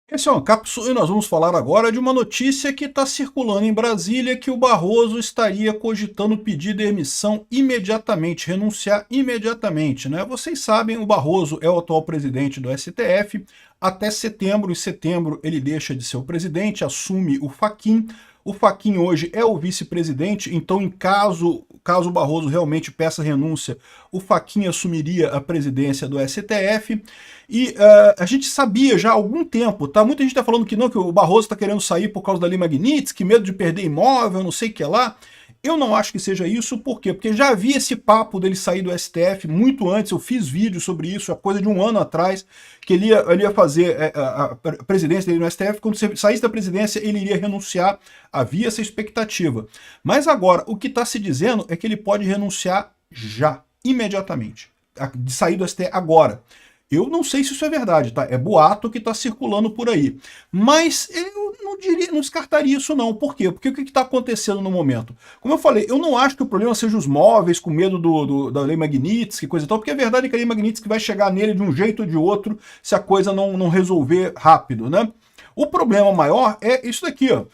Esse é uma cápsula e nós vamos falar agora de uma notícia que está circulando em Brasília que o Barroso estaria cogitando pedir demissão imediatamente, renunciar imediatamente, né? Vocês sabem, o Barroso é o atual presidente do STF, até setembro, em setembro ele deixa de ser o presidente, assume o Fachin. O Fachin hoje é o vice-presidente, então em caso o Barroso realmente peça renúncia, o Fachin assumiria a presidência do STF. E a gente sabia já há algum tempo, tá? Muita gente está falando que não, que o Barroso está querendo sair por causa da Lei Magnitsky, medo de perder imóvel, não sei o que lá. Eu não acho que seja isso, por quê? Porque já havia esse papo dele sair do STF muito antes, eu fiz vídeo sobre isso, há coisa de um ano atrás, que ele ia fazer a presidência dele no STF, quando saísse da presidência ele iria renunciar, havia essa expectativa. Mas agora, o que está se dizendo é que ele pode renunciar já, imediatamente, de sair do STF agora. Eu não sei se isso é verdade, tá? É boato que está circulando por aí. Mas eu não diria, não descartaria isso não. Por quê? Porque o que está acontecendo no momento? Como eu falei, eu não acho que o problema seja os móveis com medo da Lei Magnitsky, coisa e tal, porque a verdade é que a Lei Magnitsky vai chegar nele de um jeito ou de outro se a coisa não resolver rápido, né? O problema maior é isso daqui, ó.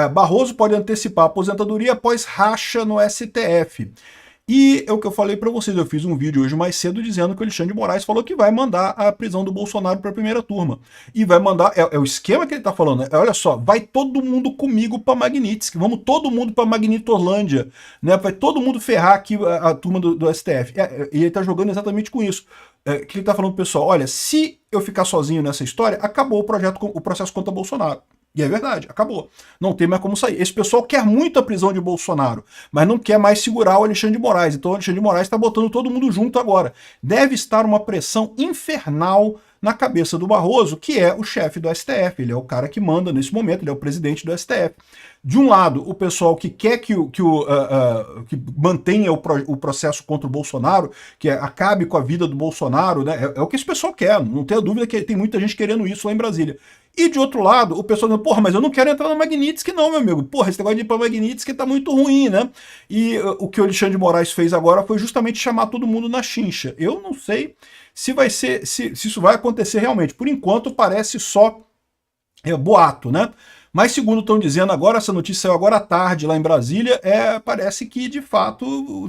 Barroso pode antecipar a aposentadoria após racha no STF. E é o que eu falei para vocês, eu fiz um vídeo hoje mais cedo dizendo que o Alexandre de Moraes falou que vai mandar a prisão do Bolsonaro para a primeira turma. E vai mandar, é o esquema que ele está falando, né? Olha só, vai todo mundo comigo para Magnitsky, vamos todo mundo para Magnitolândia, né? Vai todo mundo ferrar aqui a turma do STF. E ele está jogando exatamente com isso. Que ele está falando pro pessoal, olha, se eu ficar sozinho nessa história, acabou o processo contra Bolsonaro. E é verdade, acabou. Não tem mais como sair. Esse pessoal quer muito a prisão de Bolsonaro, mas não quer mais segurar o Alexandre de Moraes. Então o Alexandre de Moraes está botando todo mundo junto agora. Deve estar uma pressão infernal na cabeça do Barroso, que é o chefe do STF. Ele é o cara que manda nesse momento, ele é o presidente do STF. De um lado, o pessoal que quer que mantenha o processo contra o Bolsonaro, que acabe com a vida do Bolsonaro, né? É o que esse pessoal quer, não tenha dúvida que tem muita gente querendo isso lá em Brasília. E de outro lado, o pessoal dizendo, porra, mas eu não quero entrar na Magnitsky não, meu amigo. Porra, esse negócio de ir pra Magnitsky tá muito ruim, né? E o que o Alexandre de Moraes fez agora foi justamente chamar todo mundo na chincha. Eu não sei se vai ser, se isso vai acontecer realmente. Por enquanto parece só boato, né? Mas segundo estão dizendo agora, essa notícia saiu agora à tarde lá em Brasília, parece que de fato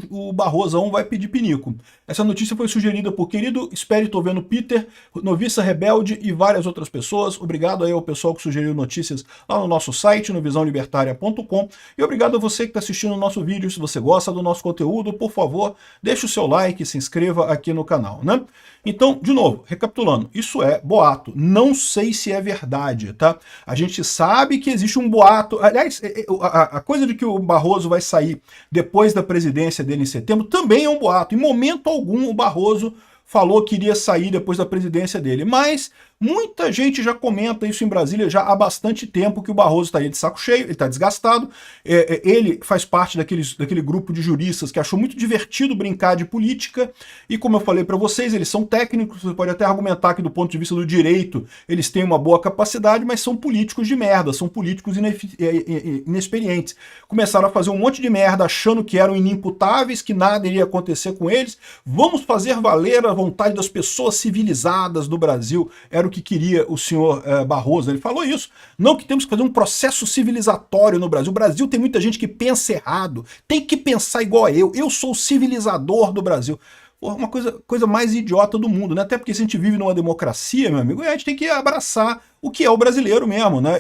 o Barrosão vai pedir pinico. Essa notícia foi sugerida por querido Espere Tô Vendo Peter, Noviça Rebelde e várias outras pessoas. Obrigado aí ao pessoal que sugeriu notícias lá no nosso site, no visãolibertaria.com. E obrigado a você que está assistindo o nosso vídeo. Se você gosta do nosso conteúdo, por favor, deixe o seu like e se inscreva aqui no canal, né? Então, de novo, recapitulando, isso é boato. Não sei se é verdade, tá? A gente sabe que existe um boato. Aliás, a coisa de que o Barroso vai sair depois da presidência dele em setembro também é um boato. Em momento algum o Barroso falou que iria sair depois da presidência dele, mas muita gente já comenta isso em Brasília já há bastante tempo, que o Barroso está aí de saco cheio, ele está desgastado, ele faz parte daquele grupo de juristas que achou muito divertido brincar de política, e como eu falei para vocês, eles são técnicos, você pode até argumentar que do ponto de vista do direito eles têm uma boa capacidade, mas são políticos de merda, são políticos inexperientes. Começaram a fazer um monte de merda achando que eram inimputáveis, que nada iria acontecer com eles, vamos fazer valer a vontade das pessoas civilizadas do Brasil, era o que queria o senhor Barroso, ele falou isso. Não que temos que fazer um processo civilizatório no Brasil. O Brasil tem muita gente que pensa errado, tem que pensar igual a eu sou o civilizador do Brasil. Porra, uma coisa mais idiota do mundo, né? Até porque se a gente vive numa democracia, meu amigo, a gente tem que abraçar o que é o brasileiro mesmo, né?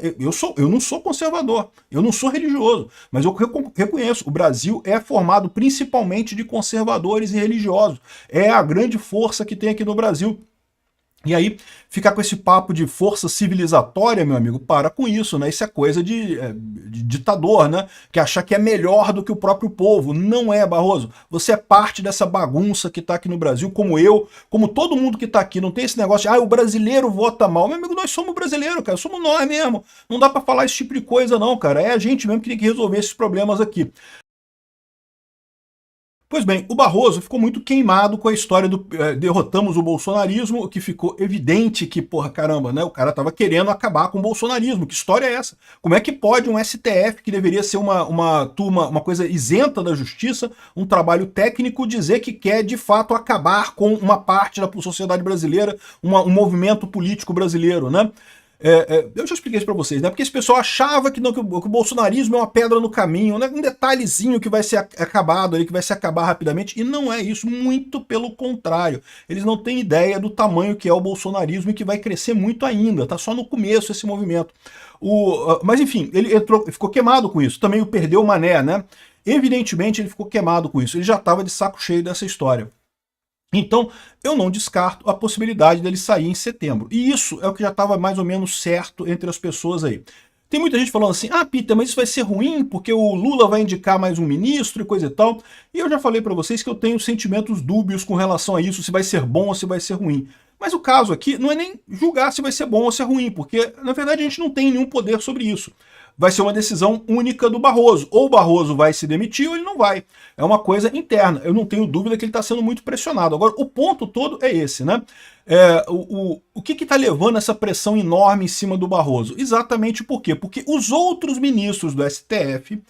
Eu não sou conservador, eu não sou religioso, mas eu reconheço, o Brasil é formado principalmente de conservadores e religiosos. É a grande força que tem aqui no Brasil. E aí, ficar com esse papo de força civilizatória, meu amigo, para com isso, né? Isso é coisa de ditador, né? Que achar que é melhor do que o próprio povo. Não é, Barroso. Você é parte dessa bagunça que está aqui no Brasil, como eu, como todo mundo que está aqui. Não tem esse negócio de, o brasileiro vota mal. Meu amigo, nós somos brasileiros, cara. Somos nós mesmo. Não dá para falar esse tipo de coisa, não, cara. É a gente mesmo que tem que resolver esses problemas aqui. Pois bem, o Barroso ficou muito queimado com a história do derrotamos o bolsonarismo, que ficou evidente que, porra, caramba, né, o cara tava querendo acabar com o bolsonarismo. Que história é essa? Como é que pode um STF, que deveria ser uma turma, uma coisa isenta da justiça, um trabalho técnico, dizer que quer, de fato, acabar com uma parte da sociedade brasileira, um movimento político brasileiro, né? Eu já expliquei isso para vocês, né? Porque esse pessoal achava que, não, que o bolsonarismo é uma pedra no caminho, né? Um detalhezinho que vai ser acabado ali, que vai se acabar rapidamente, e não é isso, muito pelo contrário. Eles não têm ideia do tamanho que é o bolsonarismo e que vai crescer muito ainda, tá só no começo esse movimento. Mas enfim, ele ficou queimado com isso. Também o perdeu o Mané, né? Evidentemente ele ficou queimado com isso, ele já estava de saco cheio dessa história. Então, eu não descarto a possibilidade dele sair em setembro. E isso é o que já estava mais ou menos certo entre as pessoas aí. Tem muita gente falando assim, ah, Peter, mas isso vai ser ruim porque o Lula vai indicar mais um ministro e coisa e tal. E eu já falei para vocês que eu tenho sentimentos dúbios com relação a isso, se vai ser bom ou se vai ser ruim. Mas o caso aqui não é nem julgar se vai ser bom ou se é ruim, porque na verdade a gente não tem nenhum poder sobre isso. Vai ser uma decisão única do Barroso. Ou o Barroso vai se demitir ou ele não vai. É uma coisa interna. Eu não tenho dúvida que ele está sendo muito pressionado. Agora, o ponto todo é esse, né? O que está levando essa pressão enorme em cima do Barroso? Exatamente por quê? Porque os outros ministros do STF,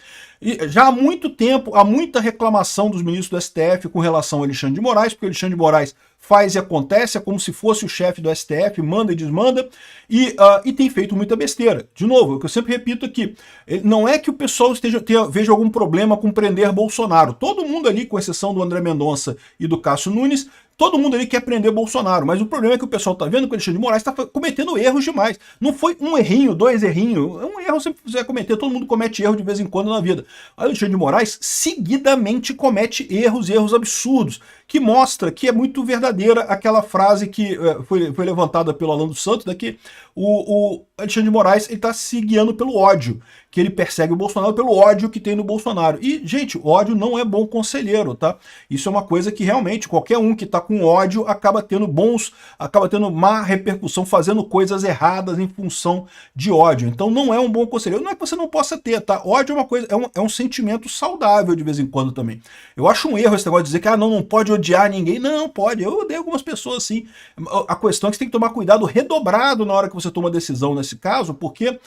já há muito tempo, há muita reclamação dos ministros do STF com relação ao Alexandre de Moraes, porque o Alexandre de Moraes faz e acontece, é como se fosse o chefe do STF, manda e desmanda, e tem feito muita besteira. De novo, o que eu sempre repito aqui, não é que o pessoal veja algum problema com prender Bolsonaro. Todo mundo ali, com exceção do André Mendonça e do Cássio Nunes, todo mundo ali quer prender Bolsonaro, mas o problema é que o pessoal tá vendo que o Alexandre de Moraes está cometendo erros demais. Não foi um errinho, dois errinhos, um erro sempre você vai cometer, todo mundo comete erro de vez em quando na vida. O Alexandre de Moraes seguidamente comete erros absurdos, que mostra que é muito verdadeira aquela frase que foi levantada pelo Alan dos Santos, que o Alexandre de Moraes está se guiando pelo ódio, que ele persegue o Bolsonaro pelo ódio que tem no Bolsonaro. E, gente, ódio não é bom conselheiro, tá? Isso é uma coisa que realmente qualquer um que está com ódio acaba tendo má repercussão, fazendo coisas erradas em função de ódio. Então não é um bom conselheiro. Não é que você não possa ter, tá? Ódio é uma coisa, é um sentimento saudável de vez em quando também. Eu acho um erro esse negócio de dizer que não pode odiar ninguém. Não, pode. Eu odeio algumas pessoas assim. A questão é que você tem que tomar cuidado redobrado na hora que você toma decisão nesse caso, porque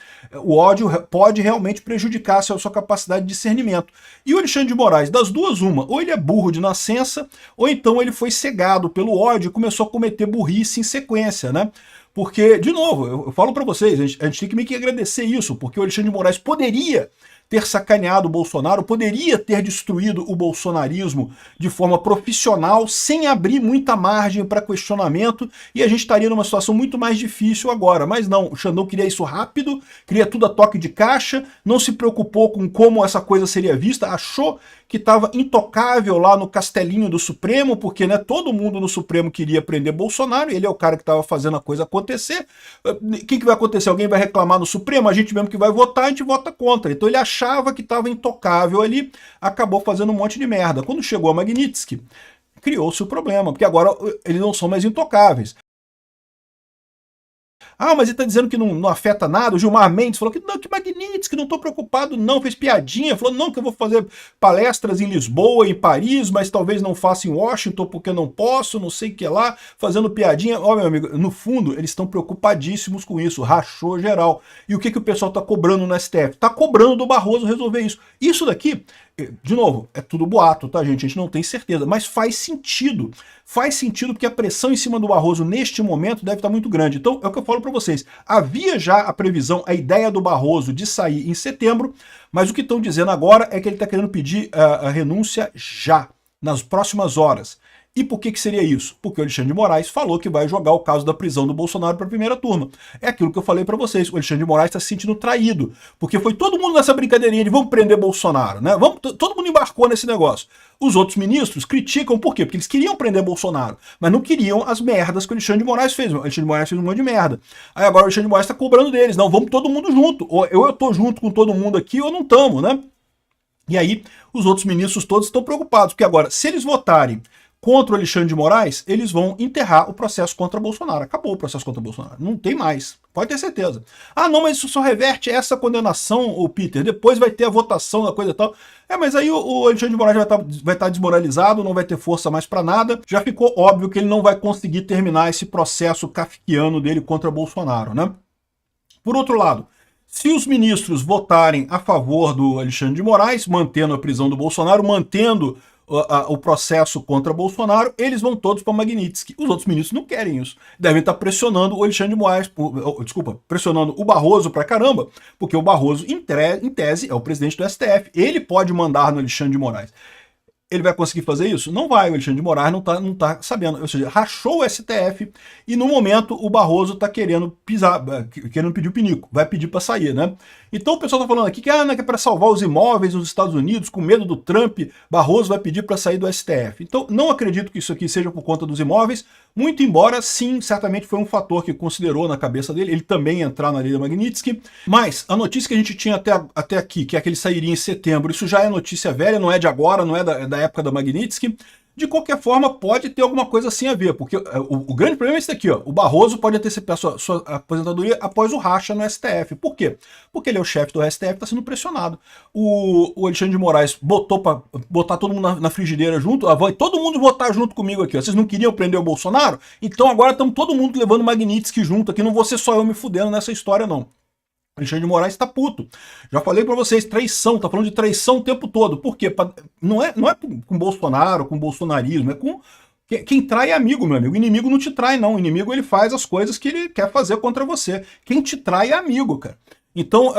o ódio pode realmente prejudicar a sua capacidade de discernimento. E o Alexandre de Moraes, das duas, uma, ou ele é burro de nascença, ou então ele foi cegado pelo ódio e começou a cometer burrice em sequência, né? Porque, de novo, eu falo para vocês, a gente tem que meio que agradecer isso, porque o Alexandre de Moraes poderia ter sacaneado o Bolsonaro, poderia ter destruído o bolsonarismo de forma profissional, sem abrir muita margem para questionamento, e a gente estaria numa situação muito mais difícil agora. Mas não, o Xandão queria isso rápido, queria tudo a toque de caixa, não se preocupou com como essa coisa seria vista, achou que estava intocável lá no castelinho do Supremo, porque né, todo mundo no Supremo queria prender Bolsonaro, ele é o cara que estava fazendo a coisa acontecer. O que vai acontecer? Alguém vai reclamar no Supremo? A gente mesmo que vai votar, a gente vota contra. Então ele achava que estava intocável ali, acabou fazendo um monte de merda. Quando chegou a Magnitsky, criou-se o problema, porque agora eles não são mais intocáveis. Ah, mas ele está dizendo que não afeta nada. O Gilmar Mendes falou que não, que Magnitsky, não estou preocupado não, fez piadinha, falou não, que eu vou fazer palestras em Lisboa, em Paris, mas talvez não faça em Washington porque não posso, não sei o que lá, fazendo piadinha. Ó, meu amigo, no fundo, eles estão preocupadíssimos com isso, rachou geral. E o que o pessoal está cobrando no STF? Está cobrando do Barroso resolver isso. Isso daqui, de novo, é tudo boato, tá, gente? A gente não tem certeza, mas faz sentido. Faz sentido porque a pressão em cima do Barroso neste momento deve estar muito grande. Então, é o que eu falo para vocês. Havia já a previsão, a ideia do Barroso de sair em setembro, mas o que estão dizendo agora é que ele está querendo pedir a renúncia já, nas próximas horas. E por que seria isso? Porque o Alexandre de Moraes falou que vai jogar o caso da prisão do Bolsonaro para a primeira turma. É aquilo que eu falei para vocês, o Alexandre de Moraes está se sentindo traído, porque foi todo mundo nessa brincadeirinha de vamos prender Bolsonaro, né? Todo mundo embarcou nesse negócio. Os outros ministros criticam, por quê? Porque eles queriam prender Bolsonaro, mas não queriam as merdas que o Alexandre de Moraes fez. O Alexandre de Moraes fez um monte de merda. Aí agora o Alexandre de Moraes está cobrando deles, não, vamos todo mundo junto. Ou eu tô junto com todo mundo aqui ou não estamos, né? E aí os outros ministros todos estão preocupados, porque agora, se eles votarem contra o Alexandre de Moraes, eles vão enterrar o processo contra Bolsonaro. Acabou o processo contra Bolsonaro. Não tem mais. Pode ter certeza. Ah, não, mas isso só reverte essa condenação, o Peter. Depois vai ter a votação da coisa e tal. Mas aí o Alexandre de Moraes vai estar desmoralizado, não vai ter força mais para nada. Já ficou óbvio que ele não vai conseguir terminar esse processo kafkiano dele contra Bolsonaro, né? Por outro lado, se os ministros votarem a favor do Alexandre de Moraes, mantendo a prisão do Bolsonaro, mantendo o processo contra Bolsonaro, eles vão todos para Magnitsky. Os outros ministros não querem isso. Devem estar pressionando o Alexandre de Moraes, pressionando o Barroso pra caramba, porque o Barroso, em tese, é o presidente do STF. Ele pode mandar no Alexandre de Moraes. Ele vai conseguir fazer isso? Não vai, o Alexandre de Moraes não tá sabendo. Ou seja, rachou o STF e no momento o Barroso tá querendo querendo pedir o pinico, vai pedir para sair, né? Então o pessoal tá falando aqui que, que é para salvar os imóveis nos Estados Unidos, com medo do Trump, Barroso vai pedir para sair do STF. Então não acredito que isso aqui seja por conta dos imóveis, muito embora sim, certamente foi um fator que considerou na cabeça dele, ele também entrar na lei da Magnitsky. Mas a notícia que a gente tinha até aqui, que é que ele sairia em setembro, isso já é notícia velha, não é de agora, não é da época da Magnitsky. De qualquer forma, pode ter alguma coisa assim a ver, porque o grande problema é esse daqui, ó. O Barroso pode antecipar sua aposentadoria após o racha no STF. Por quê? Porque ele é o chefe do STF, está sendo pressionado. O Alexandre de Moraes botou para botar todo mundo na frigideira junto, vai todo mundo votar junto comigo aqui, ó. Vocês não queriam prender o Bolsonaro? Então agora estamos todo mundo levando Magnitsky junto aqui, não vou ser só eu me fudendo nessa história, não. Alexandre de Moraes tá puto. Já falei para vocês, traição, tá falando de traição o tempo todo. Por quê? Não é com Bolsonaro, com bolsonarismo, é com... Quem trai é amigo, meu amigo. O inimigo não te trai, não. O inimigo, ele faz as coisas que ele quer fazer contra você. Quem te trai é amigo, cara. Então,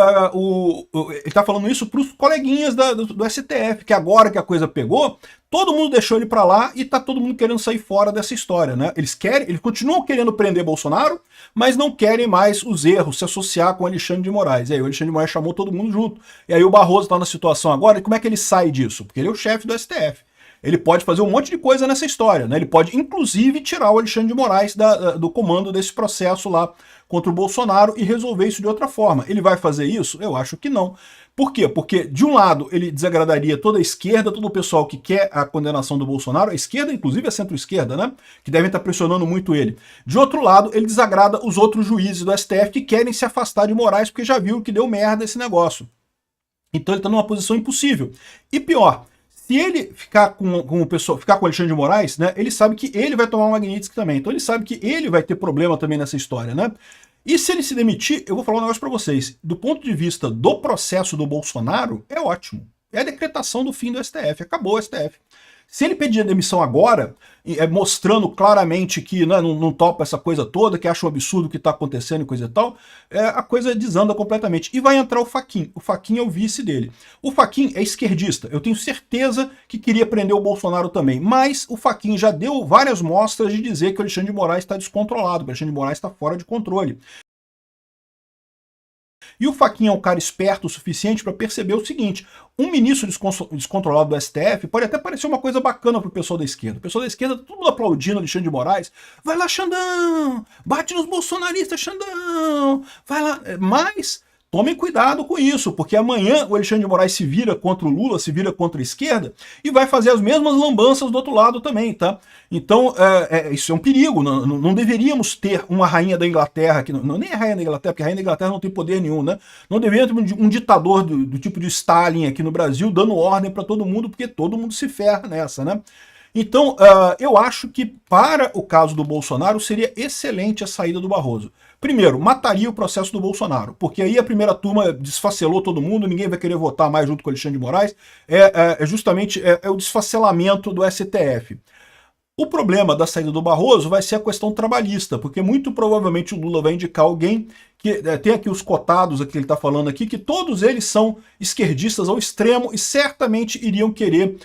ele está falando isso para os coleguinhas do STF, que agora que a coisa pegou, todo mundo deixou ele para lá e está todo mundo querendo sair fora dessa história, né? Eles continuam querendo prender Bolsonaro, mas não querem mais os erros, se associar com o Alexandre de Moraes. E aí o Alexandre de Moraes chamou todo mundo junto. E aí o Barroso está na situação agora, e como é que ele sai disso? Porque ele é o chefe do STF. Ele pode fazer um monte de coisa nessa história, né? Ele pode, inclusive, tirar o Alexandre de Moraes do comando desse processo lá contra o Bolsonaro e resolver isso de outra forma. Ele vai fazer isso? Eu acho que não. Por quê? Porque, de um lado, ele desagradaria toda a esquerda, todo o pessoal que quer a condenação do Bolsonaro, a esquerda, inclusive a centro-esquerda, né? Que devem estar pressionando muito ele. De outro lado, ele desagrada os outros juízes do STF que querem se afastar de Moraes porque já viram que deu merda esse negócio. Então ele está numa posição impossível. E pior, se ele ficar com o Alexandre de Moraes, né, ele sabe que ele vai tomar um Magnitsky também. Então ele sabe que ele vai ter problema também nessa história, né? E se ele se demitir, eu vou falar um negócio para vocês. Do ponto de vista do processo do Bolsonaro, é ótimo. É a decretação do fim do STF. Acabou o STF. Se ele pedir a demissão agora, mostrando claramente que, né, não topa essa coisa toda, que acha um absurdo o que está acontecendo e coisa e tal, a coisa desanda completamente. E vai entrar o Fachin. O Fachin é o vice dele. O Fachin é esquerdista. Eu tenho certeza que queria prender o Bolsonaro também. Mas o Fachin já deu várias mostras de dizer que o Alexandre de Moraes está descontrolado, que o Alexandre de Moraes está fora de controle. E o Fachin é um cara esperto o suficiente para perceber o seguinte: um ministro descontrolado do STF pode até parecer uma coisa bacana para o pessoal da esquerda. O pessoal da esquerda, todo mundo aplaudindo Alexandre de Moraes. Vai lá, Xandão! Bate nos bolsonaristas, Xandão! Vai lá! Mas tomem cuidado com isso, porque amanhã o Alexandre de Moraes se vira contra o Lula, se vira contra a esquerda e vai fazer as mesmas lambanças do outro lado também, tá? Então, isso é um perigo. Não deveríamos ter uma rainha da Inglaterra, que nem a rainha da Inglaterra, porque a rainha da Inglaterra não tem poder nenhum, né? Não deveríamos ter um ditador do tipo de Stalin aqui no Brasil dando ordem para todo mundo, porque todo mundo se ferra nessa, né? Então, eu acho que para o caso do Bolsonaro seria excelente a saída do Barroso. Primeiro, mataria o processo do Bolsonaro, porque aí a primeira turma desfacelou todo mundo, ninguém vai querer votar mais junto com o Alexandre de Moraes, justamente o desfacelamento do STF. O problema da saída do Barroso vai ser a questão trabalhista, porque muito provavelmente o Lula vai indicar alguém que tem aqui os cotados que ele está falando aqui, que todos eles são esquerdistas ao extremo e certamente iriam querer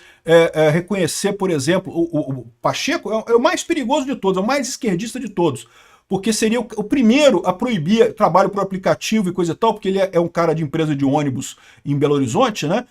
reconhecer, por exemplo, o Pacheco é o mais perigoso de todos, é o mais esquerdista de todos. Porque seria o primeiro a proibir trabalho por aplicativo e coisa e tal, porque ele é um cara de empresa de ônibus em Belo Horizonte, né?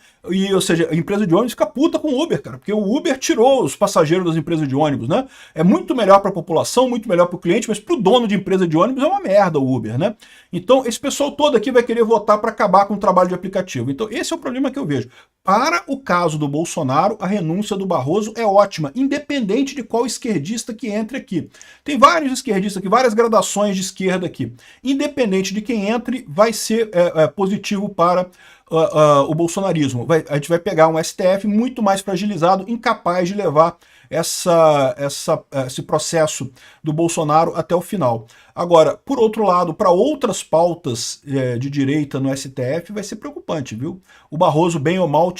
Ou seja, a empresa de ônibus fica puta com o Uber, cara, porque o Uber tirou os passageiros das empresas de ônibus, né? É muito melhor para a população, muito melhor para o cliente, mas para o dono de empresa de ônibus é uma merda o Uber, né? Então, esse pessoal todo aqui vai querer votar para acabar com o trabalho de aplicativo. Então, esse é o problema que eu vejo. Para o caso do Bolsonaro, a renúncia do Barroso é ótima, independente de qual esquerdista que entre aqui. Tem vários esquerdistas aqui, várias gradações de esquerda aqui. Independente de quem entre, vai ser positivo para o bolsonarismo. A gente vai pegar um STF muito mais fragilizado, incapaz de levar esse processo do Bolsonaro até o final. Agora, por outro lado, para outras pautas de direita no STF vai ser preocupante, viu? O Barroso, bem ou mal,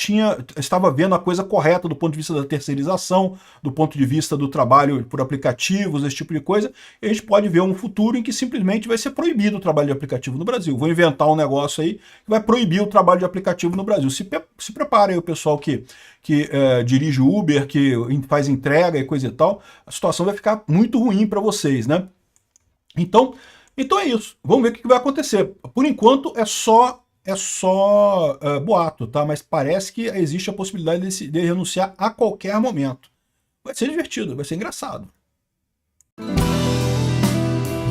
estava vendo a coisa correta do ponto de vista da terceirização, do ponto de vista do trabalho por aplicativos, esse tipo de coisa, e a gente pode ver um futuro em que simplesmente vai ser proibido o trabalho de aplicativo no Brasil. Vou inventar um negócio aí que vai proibir o trabalho de aplicativo no Brasil. Se preparem aí o pessoal que dirige Uber, que faz entrega e coisa e tal, a situação vai ficar muito ruim para vocês, né? Então é isso. Vamos ver o que vai acontecer. Por enquanto é só boato, tá? Mas parece que existe a possibilidade de renunciar a qualquer momento. Vai ser divertido, vai ser engraçado.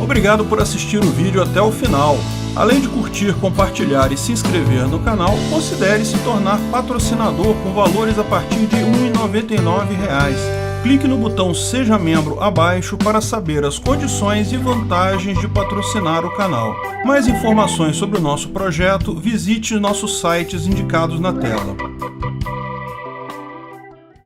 Obrigado por assistir o vídeo até o final. Além de curtir, compartilhar e se inscrever no canal, considere se tornar patrocinador com valores a partir de R$ 1,99. Clique no botão Seja Membro abaixo para saber as condições e vantagens de patrocinar o canal. Mais informações sobre o nosso projeto, visite nossos sites indicados na tela.